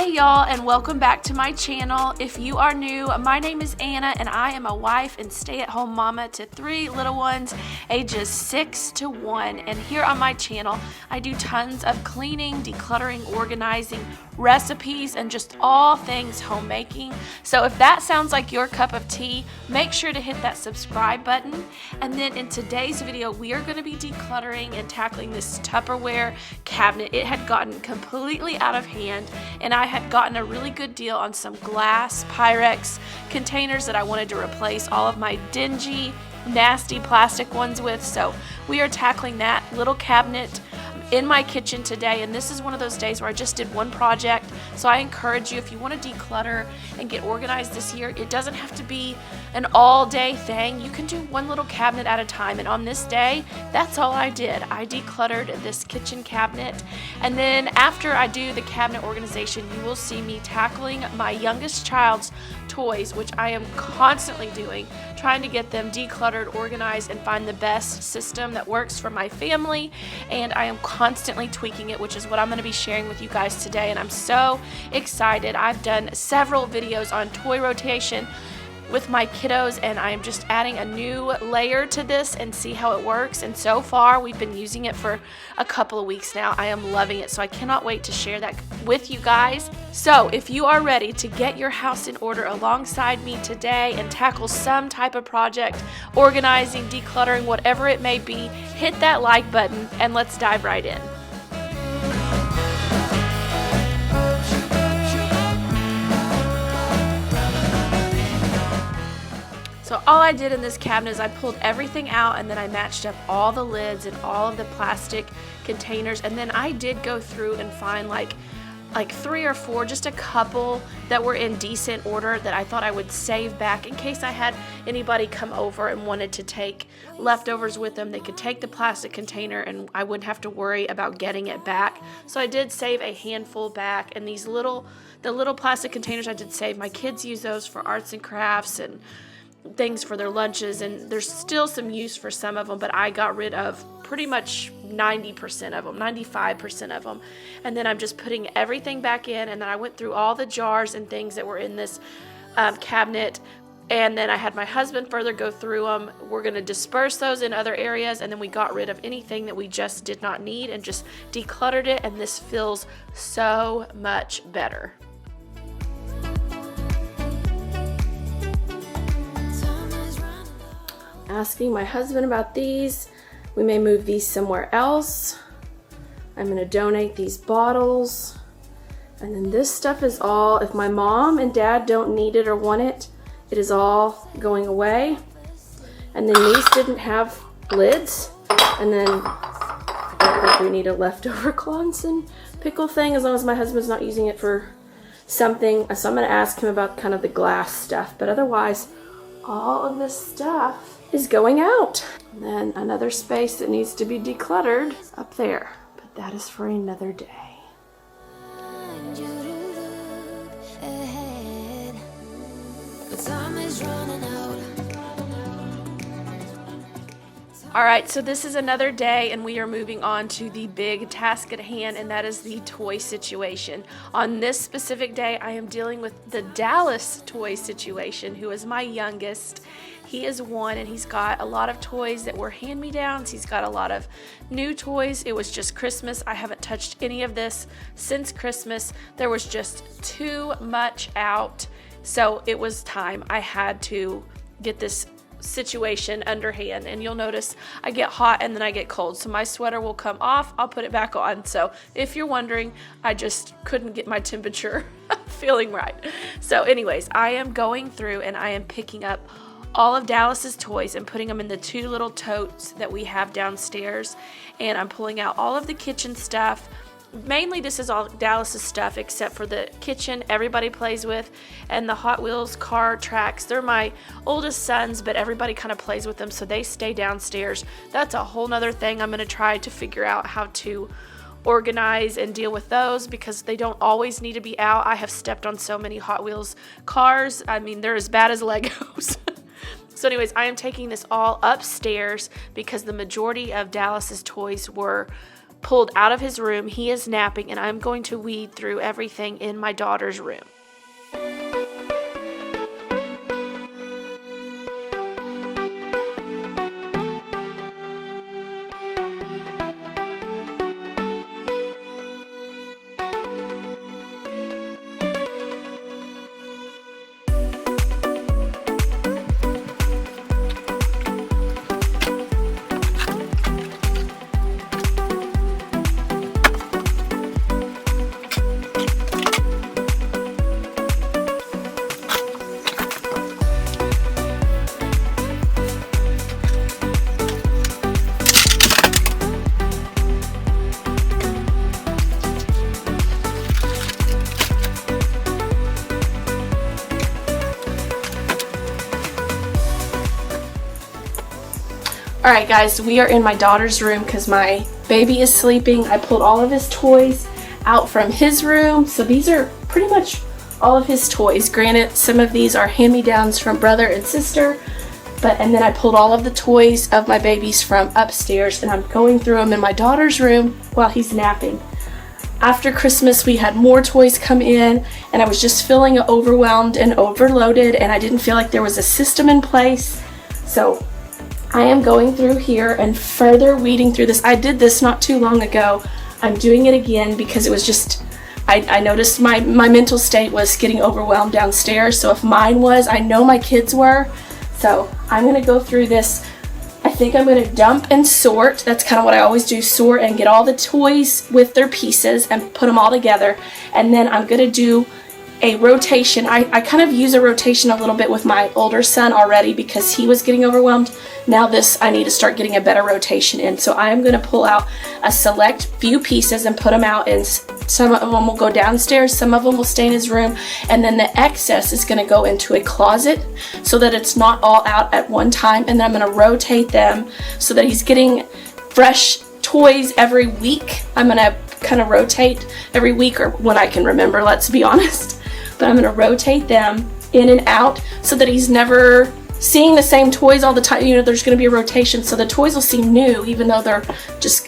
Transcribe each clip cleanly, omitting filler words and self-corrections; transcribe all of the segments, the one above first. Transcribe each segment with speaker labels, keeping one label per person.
Speaker 1: Hey y'all, and welcome back to my channel. If you are new, my name is Anna and I am a wife and stay-at-home mama to 3 little ones ages 6 to 1. And here on my channel I do tons of cleaning, decluttering, organizing, recipes, and just all things homemaking. So if that sounds like your cup of tea, make sure to hit that subscribe button. And then in today's video we are going to be decluttering and tackling this Tupperware cabinet. It had gotten completely out of hand and I had gotten a really good deal on some glass Pyrex containers that I wanted to replace all of my dingy, nasty plastic ones with. So we are tackling that little cabinet in my kitchen today, and this is one of those days where I just did one project. So I encourage you, if you want to declutter and get organized this year, it doesn't have to be an all-day thing. You can do one little cabinet at a time, and on this day, that's all I did. I decluttered this kitchen cabinet, and then after I do the cabinet organization, you will see me tackling my youngest child's toys, which I am constantly doing, trying to get them decluttered, organized, and find the best system that works for my family. And I am constantly tweaking it, which is what I'm going to be sharing with you guys today, and I'm so excited. I've done several videos on toy rotation with my kiddos, and I am just adding a new layer to this and see how it works. And so far we've been using it for a couple of weeks now. I am loving it, so I cannot wait to share that with you guys. So if you are ready to get your house in order alongside me today and tackle some type of project, organizing, decluttering, whatever it may be, hit that like button and let's dive right in. So all I did in this cabinet is I pulled everything out and then I matched up all the lids and all of the plastic containers, and then I did go through and find like 3 or 4, just a couple that were in decent order that I thought I would save back in case I had anybody come over and wanted to take leftovers with them. They could take the plastic container and I wouldn't have to worry about getting it back. So I did save a handful back, and the little plastic containers I did save. My kids use those for arts and crafts and things for their lunches, and there's still some use for some of them, but I got rid of pretty much 90% of them, 95% of them. And then I'm just putting everything back in, and then I went through all the jars and things that were in this cabinet, and then I had my husband further go through them. We're going to disperse those in other areas, and then we got rid of anything that we just did not need and just decluttered it, and this feels so much better. Asking my husband about these. We may move these somewhere else. I'm going to donate these bottles. And then this stuff is all, if my mom and dad don't need it or want it, it is all going away. And then these didn't have lids. And then I don't think we need a leftover Clonson pickle thing, as long as my husband's not using it for something. So I'm going to ask him about kind of the glass stuff. But otherwise, all of this stuff is going out. And then another space that needs to be decluttered up there, but that is for another day. Alright, so this is another day and we are moving on to the big task at hand, and that is the toy situation. On this specific day, I am dealing with the Dallas toy situation, who is my youngest. He is 1 and he's got a lot of toys that were hand-me-downs. He's got a lot of new toys. It was just Christmas. I haven't touched any of this since Christmas. There was just too much out. So it was time. I had to get this situation underhand, and you'll notice I get hot and then I get cold, so my sweater will come off, I'll put it back on. So if you're wondering, I just couldn't get my temperature feeling right. So anyways, I am going through and I am picking up all of Dallas's toys and putting them in the 2 little totes that we have downstairs, and I'm pulling out all of the kitchen stuff. Mainly this is all Dallas's stuff except for the kitchen everybody plays with, and the Hot Wheels car tracks. They're my oldest sons, but everybody kind of plays with them, so they stay downstairs. That's a whole nother thing. I'm going to try to figure out how to organize and deal with those because they don't always need to be out. I have stepped on so many Hot Wheels cars. I mean, they're as bad as Legos. So anyways, I am taking this all upstairs because the majority of Dallas's toys were pulled out of his room. He is napping, and I'm going to weed through everything in my daughter's room. Alright guys, we are in my daughter's room because my baby is sleeping. I pulled all of his toys out from his room. So these are pretty much all of his toys. Granted, some of these are hand-me-downs from brother and sister. And then I pulled all of the toys of my babies from upstairs, and I'm going through them in my daughter's room while he's napping. After Christmas, we had more toys come in, and I was just feeling overwhelmed and overloaded, and I didn't feel like there was a system in place. So I am going through here and further weeding through this. I did this not too long ago. I'm doing it again because it was just, I noticed my mental state was getting overwhelmed downstairs. So if mine was, I know my kids were. So I'm going to go through this. I think I'm going to dump and sort. That's kind of what I always do, sort and get all the toys with their pieces and put them all together. And then I'm going to do a rotation. I kind of use a rotation a little bit with my older son already because he was getting overwhelmed. Now this, I need to start getting a better rotation in. So I am going to pull out a select few pieces and put them out, and some of them will go downstairs, some of them will stay in his room, and then the excess is going to go into a closet so that it's not all out at one time. And then I'm going to rotate them so that he's getting fresh toys every week. I'm going to kind of rotate every week, or when I can remember, let's be honest. But I'm going to rotate them in and out so that he's never seeing the same toys all the time. You know, there's going to be a rotation, so the toys will seem new, even though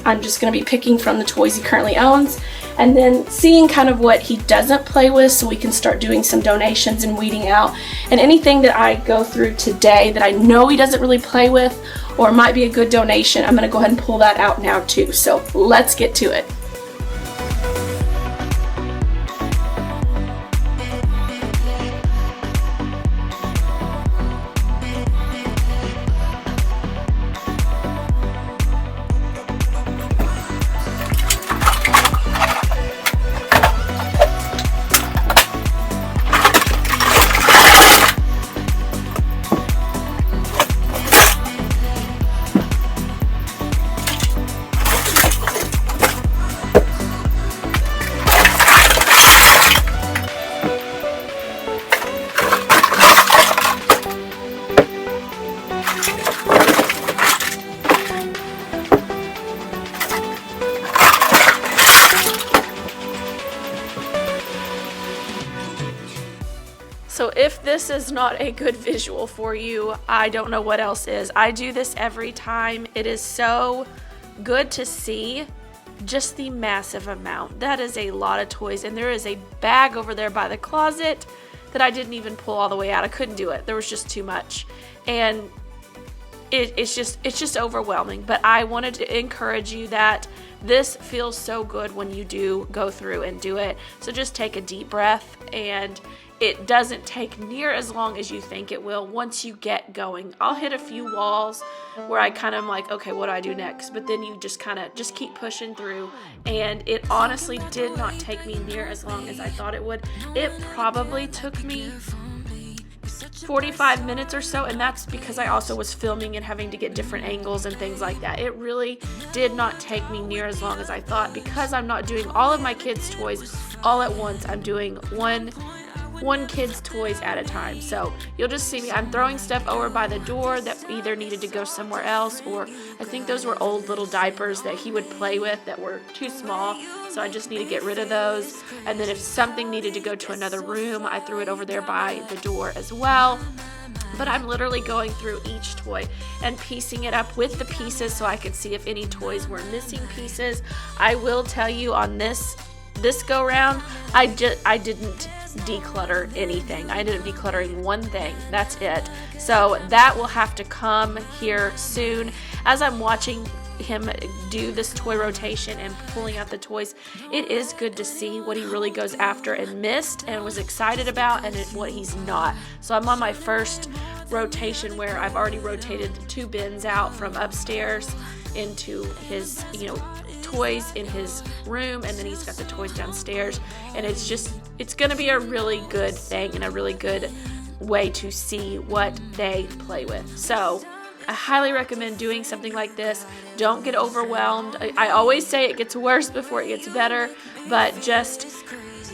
Speaker 1: I'm just going to be picking from the toys he currently owns, and then seeing kind of what he doesn't play with, so we can start doing some donations and weeding out. And anything that I go through today that I know he doesn't really play with or might be a good donation, I'm going to go ahead and pull that out now too. So let's get to it. So if this is not a good visual for you, I don't know what else is. I do this every time. It is so good to see just the massive amount. That is a lot of toys, and there is a bag over there by the closet that I didn't even pull all the way out. I couldn't do it. There was just too much. And it's just overwhelming. But I wanted to encourage you that this feels so good when you do go through and do it. So just take a deep breath, and it doesn't take near as long as you think it will once you get going. I'll hit a few walls where I kind of like, okay, what do I do next? But then you just kind of just keep pushing through, and it honestly did not take me near as long as I thought it would. It probably took me 45 minutes or so, and that's because I also was filming and having to get different angles and things like that. It really did not take me near as long as I thought, because I'm not doing all of my kids' toys all at once. I'm doing one kid's toys at a time. So you'll just see me, I'm throwing stuff over by the door that either needed to go somewhere else, or I think those were old little diapers that he would play with that were too small, so I just need to get rid of those. And then if something needed to go to another room, I threw it over there by the door as well. but I'm literally going through each toy and piecing it up with the pieces so I could see if any toys were missing pieces. I will tell you on this go round, I didn't declutter anything. I ended up decluttering one thing. That's it. So that will have to come here soon. As I'm watching him do this toy rotation and pulling out the toys, it is good to see what he really goes after and missed and was excited about, and what he's not. So I'm on my first rotation where I've already rotated 2 bins out from upstairs into his, toys in his room, and then he's got the toys downstairs, and it's gonna be a really good thing and a really good way to see what they play with. So I highly recommend doing something like this. Don't get overwhelmed. I always say it gets worse before it gets better, but just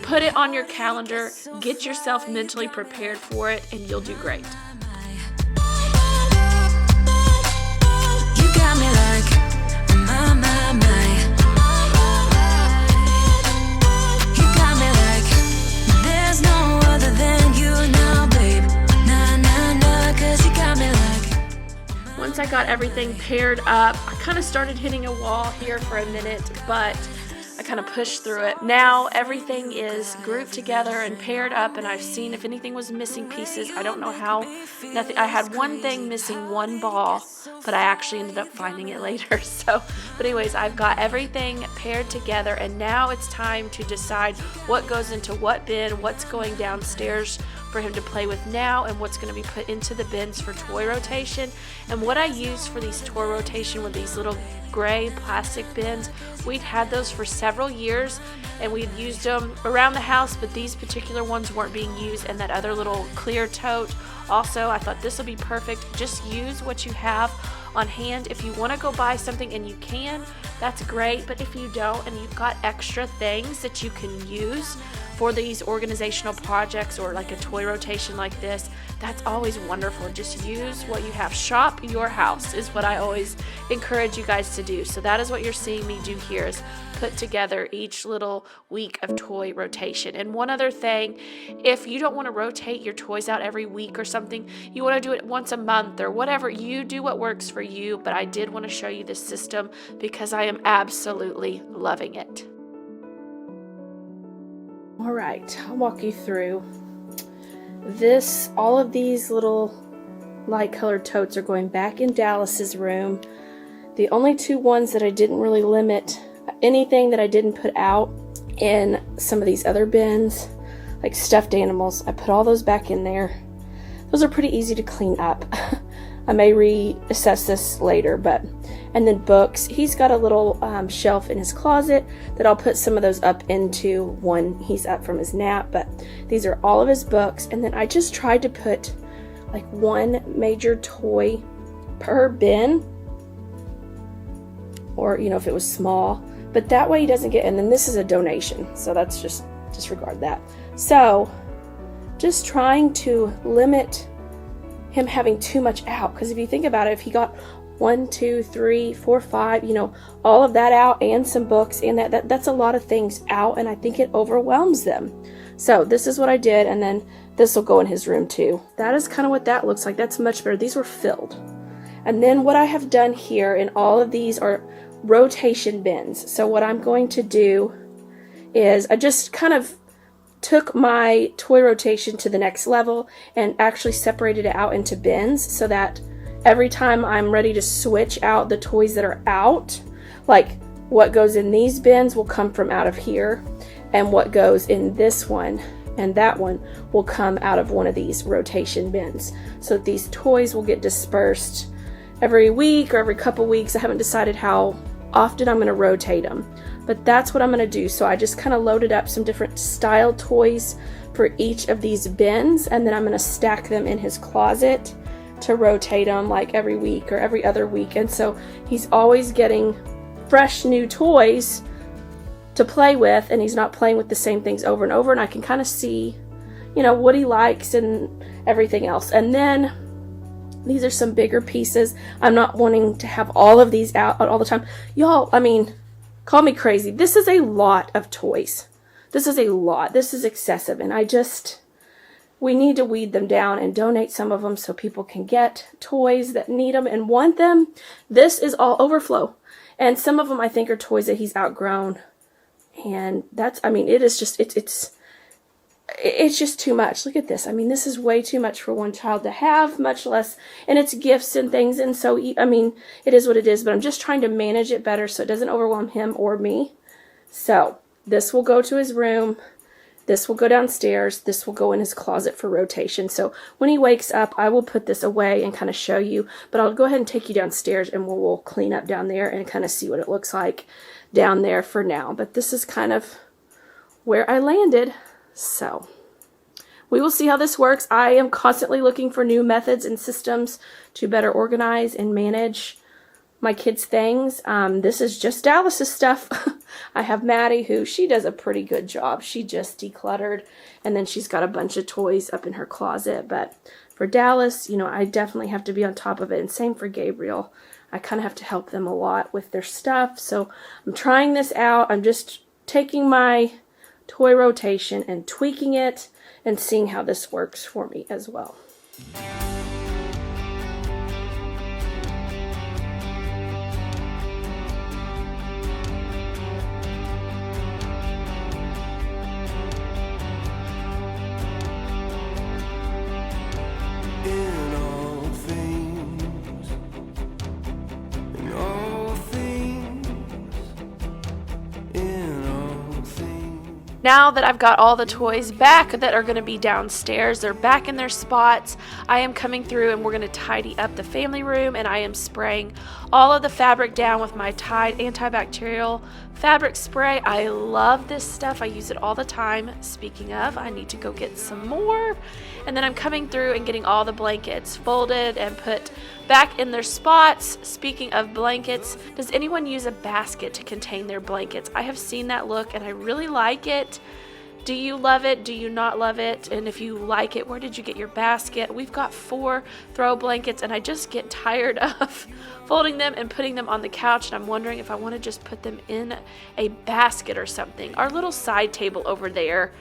Speaker 1: put it on your calendar, get yourself mentally prepared for it, and you'll do great.
Speaker 2: You got me like, my. You got me like, there's no other than you now, babe. Nah, 'cause you got me like.
Speaker 1: Once I got everything paired up, I kind of started hitting a wall here for a minute, but I kind of pushed through it. Now everything is grouped together and paired up, and I've seen if anything was missing pieces. I don't know how. Nothing. I had one thing missing, one ball, but I actually ended up finding it later. But anyways, I've got everything paired together, and now it's time to decide what goes into what bin, what's going downstairs for him to play with now, and what's going to be put into the bins for toy rotation. And what I use for these toy rotation with these little gray plastic bins, we'd had those for several years, and we'd used them around the house, but these particular ones weren't being used, and that other little clear tote also. I thought this will be perfect. Just use what you have on hand. If you want to go buy something, and you can, that's great, but if you don't and you've got extra things that you can use for these organizational projects or like a toy rotation like this, that's always wonderful. Just use what you have. Shop your house is what I always encourage you guys to do. So that is what you're seeing me do here, is put together each little week of toy rotation. And one other thing, if you don't want to rotate your toys out every week or something, you want to do it once a month or whatever, you do what works for you. But I did want to show you this system because I am absolutely loving it. All right, I'll walk you through this. All of these little light colored totes are going back in Dallas's room. The only 2 ones that I didn't really limit anything that I didn't put out in some of these other bins, like stuffed animals, I put all those back in there. Those are pretty easy to clean up. I may reassess this later, and then books. He's got a little shelf in his closet that I'll put some of those up into when he's up from his nap, but these are all of his books. And then I just tried to put like 1 major toy per bin, or if it was small, but that way he doesn't get, and then this is a donation, so that's just disregard that. So just trying to limit him having too much out, because if you think about it, if he got 1, 2, 3, 4, 5, all of that out, and some books, and that's a lot of things out, and I think it overwhelms them. So this is what I did, and then this will go in his room too. That is kind of what that looks like. That's much better. These were filled. And then what I have done here in all of these are rotation bins. So what I'm going to do is I just kind of took my toy rotation to the next level and actually separated it out into bins, so that every time I'm ready to switch out the toys that are out, like what goes in these bins will come from out of here, and what goes in this one and that one will come out of one of these rotation bins, so that these toys will get dispersed every week or every couple weeks. I haven't decided how often I'm going to rotate them, but that's what I'm going to do. So I just kind of loaded up some different style toys for each of these bins, and then I'm going to stack them in his closet to rotate them like every week or every other week. And so he's always getting fresh new toys to play with, and he's not playing with the same things over and over, and I can kind of see, what he likes and everything else. And then these are some bigger pieces. I'm not wanting to have all of these out all the time. Y'all, call me crazy. This is a lot of toys. This is a lot. This is excessive, and we need to weed them down and donate some of them so people can get toys that need them and want them. This is all overflow. And some of them I think are toys that he's outgrown. And that's, I mean, it is just, it's just too much. Look at this. I mean, this is way too much for one child to have, much less, and it's gifts and things. And so, I mean, it is what it is, but I'm just trying to manage it better so it doesn't overwhelm him or me. So this will go to his room. This will go downstairs. This will go in his closet for rotation. So when he wakes up, I will put this away and kind of show you. But I'll go ahead and take you downstairs and we'll clean up down there and kind of see what it looks like down there for now. But this is kind of where I landed. So we will see how this works. I am constantly looking for new methods and systems to better organize and manage my kids' things. This is just Dallas's stuff. I have Maddie, who she does a pretty good job. She just decluttered, and then she's got a bunch of toys up in her closet. But for Dallas, you know, I definitely have to be on top of it, and same for Gabriel. I kind of have to help them a lot with their stuff. So I'm trying this out. I'm just taking my toy rotation and tweaking it and seeing how this works for me as well. Now that I've got all the toys back that are going to be downstairs, they're back in their spots, I am coming through and we're going to tidy up the family room, and I am spraying all of the fabric down with my Tide antibacterial fabric spray. I love this stuff. I use it all the time. Speaking of, I need to go get some more. And then I'm coming through and getting all the blankets folded and put back in their spots. Speaking of blankets, does anyone use a basket to contain their blankets? I have seen that look and I really like it. Do you love it? Do you not love it? And if you like it, where did you get your basket? We've got 4 throw blankets and I just get tired of folding them and putting them on the couch, and I'm wondering if I want to just put them in a basket or something. Our little side table over there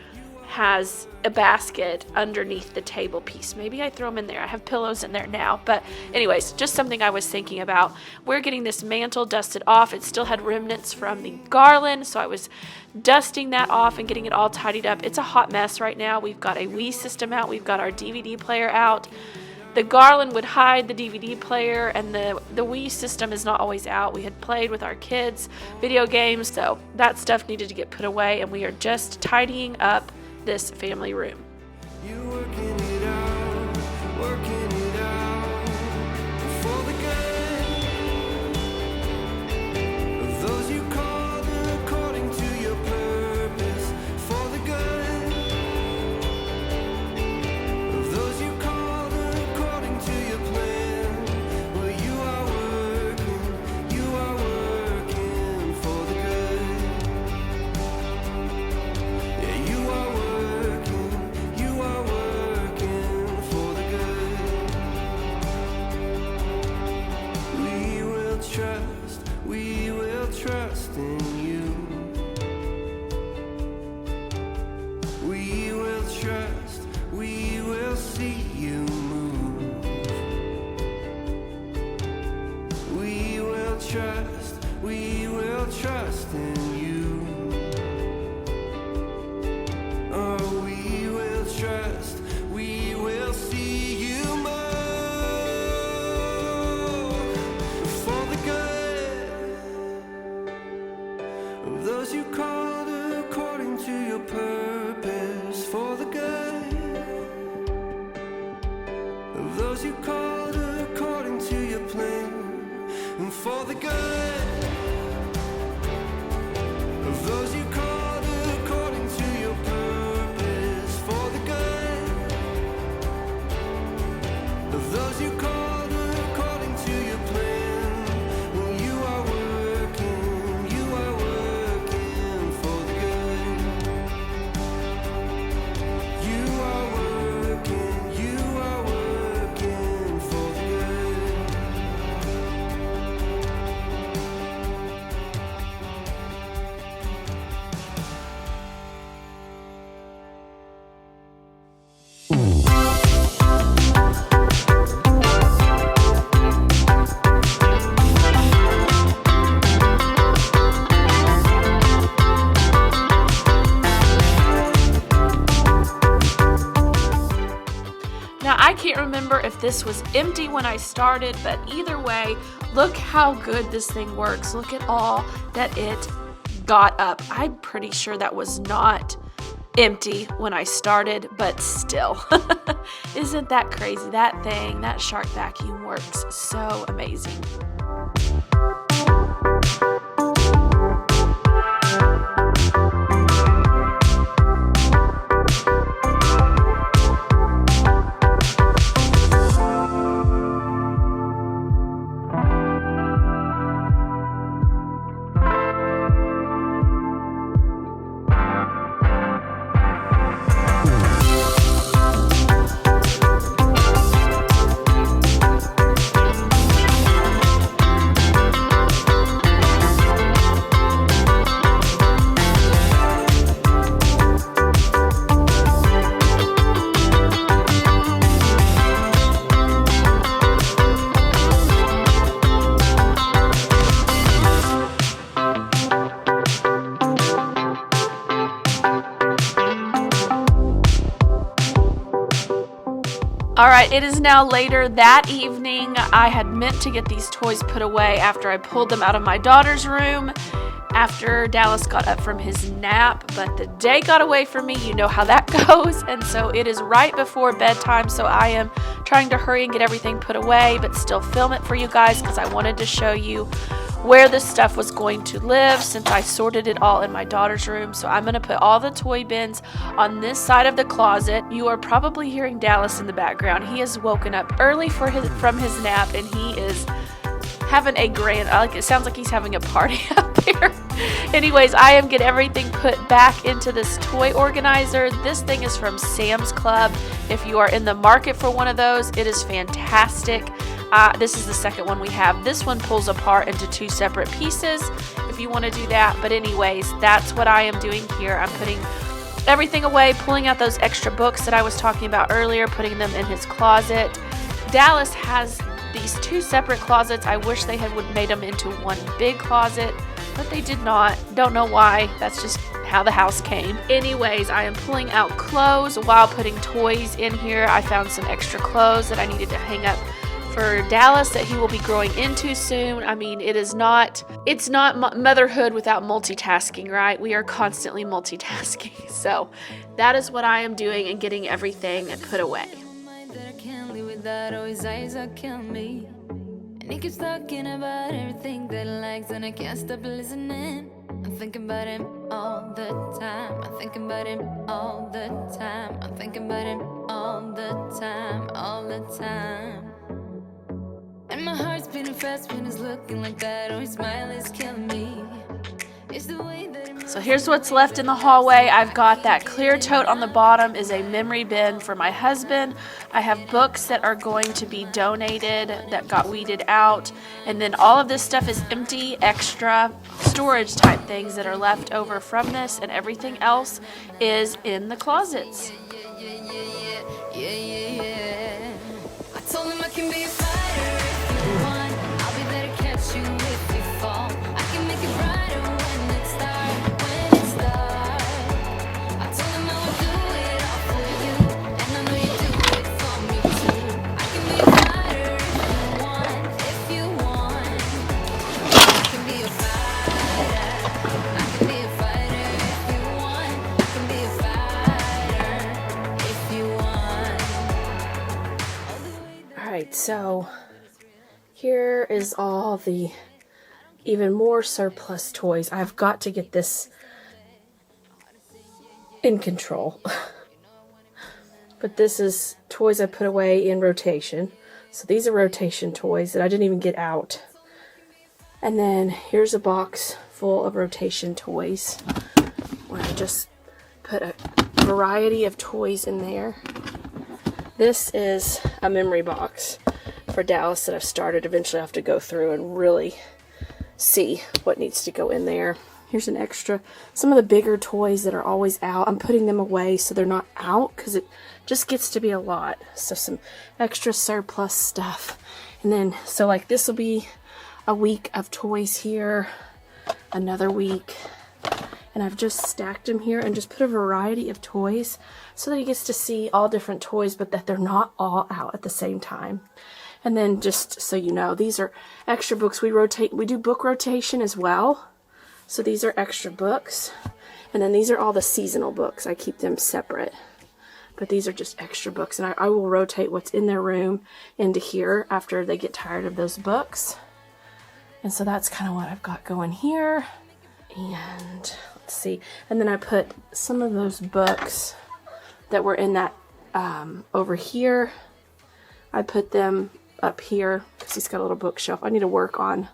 Speaker 1: has a basket underneath the table piece. Maybe I throw them in there. I have pillows in there now. But anyways, just something I was thinking about. We're getting this mantle dusted off. It still had remnants from the garland, so I was dusting that off and getting it all tidied up. It's a hot mess right now. We've got a Wii system out. We've got our DVD player out. The garland would hide the DVD player, and the Wii system is not always out. We had played with our kids' video games, so that stuff needed to get put away, and we are just tidying up this family room.
Speaker 3: You working it out for the good of those you called according to your purpose, for the good of those you called according to your plan. Well, you are working for the good. Yeah, you are working for the good. We will trust in you. We will trust, we will see you move. We will trust in you. Oh, we will trust, we will see you move. For the good of those you called according to your purpose. For the good of those you called according to your plan. And for the good of those you called according to your purpose. For the good of those you called according to your plan. Well, you are working for the good. You are working for the good.
Speaker 1: I can't remember if this was empty when I started, but either way, look how good this thing works. Look at all that it got up. I'm pretty sure that was not empty when I started, but still. Isn't that crazy? That thing, that shark vacuum works so amazing. Alright, it is now later that evening. I had meant to get these toys put away after I pulled them out of my daughter's room after Dallas got up from his nap, but the day got away from me. You know how that goes, and so it is right before bedtime, so I am trying to hurry and get everything put away, but still film it for you guys because I wanted to show you where this stuff was going to live since I sorted it all in my daughter's room. So I'm going to put all the toy bins on this side of the closet. You are probably hearing Dallas in the background. He has woken up early from his nap, and he is having a grand, it sounds like he's having a party up there. Anyways, I am getting everything put back into this toy organizer. This thing is from Sam's Club. If you are in the market for one of those, it is fantastic. This is the second one we have. This one pulls apart into two separate pieces if you want to do that. But anyways, that's what I am doing here. I'm putting everything away, pulling out those extra books that I was talking about earlier, putting them in his closet. Dallas has these two separate closets. I wish they would made them into one big closet, but they did not. Don't know why. That's just how the house came. Anyways, I am pulling out clothes while putting toys in here. I found some extra clothes that I needed to hang up for Dallas that he will be growing into soon. I mean, it's not motherhood without multitasking, right? We are constantly multitasking. So that is what I am doing and getting everything put away.
Speaker 2: And he keeps talking about everything that he likes, and I can't stop listening. I'm thinking about him all the time. I'm thinking about him all the time. I'm thinking about him all the time, all the time. And my heart's beating fast when he's looking like that. Oh, his smile is killing me. It's the way that
Speaker 1: So here's what's left in the hallway. I've got that clear tote on the bottom is a memory bin for my husband. I have books that are going to be donated that got weeded out. And then all of this stuff is empty, extra storage type things that are left over from this, and everything else is in the closets.
Speaker 2: yeah. I told him I can be a fighter if you want. I'll be there to catch you if you fall. I can make it brighter when it's dark, when it's dark. I told him I would do it all for you, and I know you do it for me too. I can be a fighter if you want. I can be a fighter. I can be a fighter if you want. I can be a fighter if you want.
Speaker 1: Alright, so here is all the even more surplus toys. I've got to get this in control. But this is toys I put away in rotation. So these are rotation toys that I didn't even get out. And then here's a box full of rotation toys where I just put a variety of toys in there. This is a memory box for Dallas that I've started. Eventually I have to go through and really see what needs to go in there. Here's an extra. Some of the bigger toys that are always out, I'm putting them away so they're not out because it just gets to be a lot. So some extra surplus stuff. And then, so like this will be a week of toys here, another week, and I've just stacked them here and just put a variety of toys so that he gets to see all different toys, but that they're not all out at the same time. And then just so you know, these are extra books. We do book rotation as well. So these are extra books. And then these are all the seasonal books. I keep them separate. But these are just extra books. And I will rotate what's in their room into here after they get tired of those books. And so that's kind of what I've got going here. And let's see. And then I put some of those books that were in that over here. I put them up here because he's got a little bookshelf. I need to work on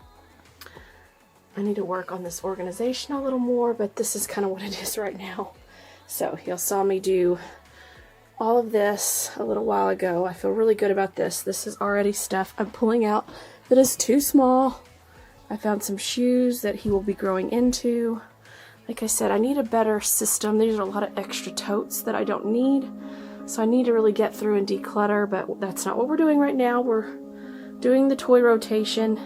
Speaker 1: this organization a little more, but this is kind of what it is right now. So you saw me do all of this a little while ago. I feel really good about this. This is already stuff I'm pulling out that is too small. I found some shoes that he will be growing into. Like I said, I need a better system. These are a lot of extra totes that I don't need. So I need to really get through and declutter, but that's not what we're doing right now. We're doing the toy rotation.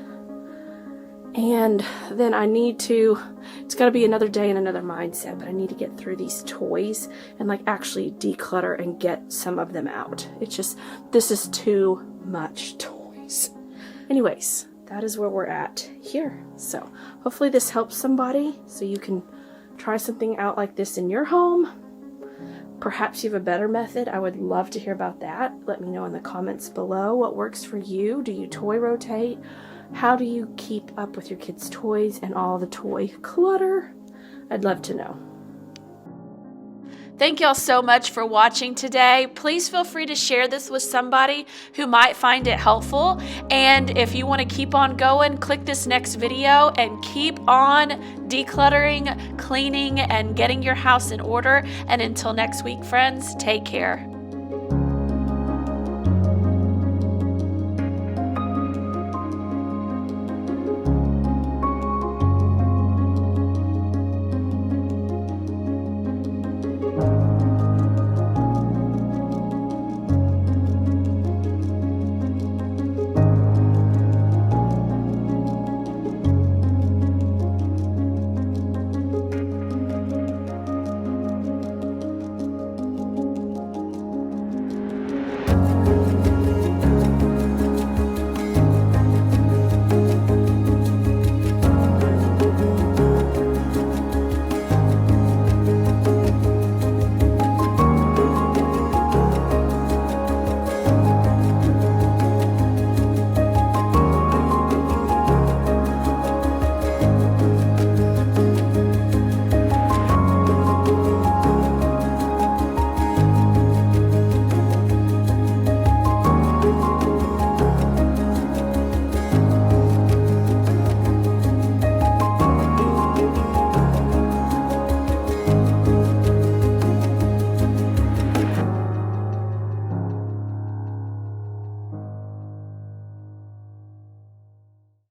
Speaker 1: And then it's got to be another day and another mindset, but I need to get through these toys and like actually declutter and get some of them out. It's just, this is too much toys. Anyways, that is where we're at here. So hopefully this helps somebody so you can try something out like this in your home. Perhaps you have a better method. I would love to hear about that. Let me know in the comments below what works for you. Do you toy rotate? How do you keep up with your kids' toys and all the toy clutter? I'd love to know. Thank y'all so much for watching today. Please feel free to share this with somebody who might find it helpful. And if you want to keep on going, click this next video and keep on decluttering, cleaning, and getting your house in order. And until next week, friends, take care.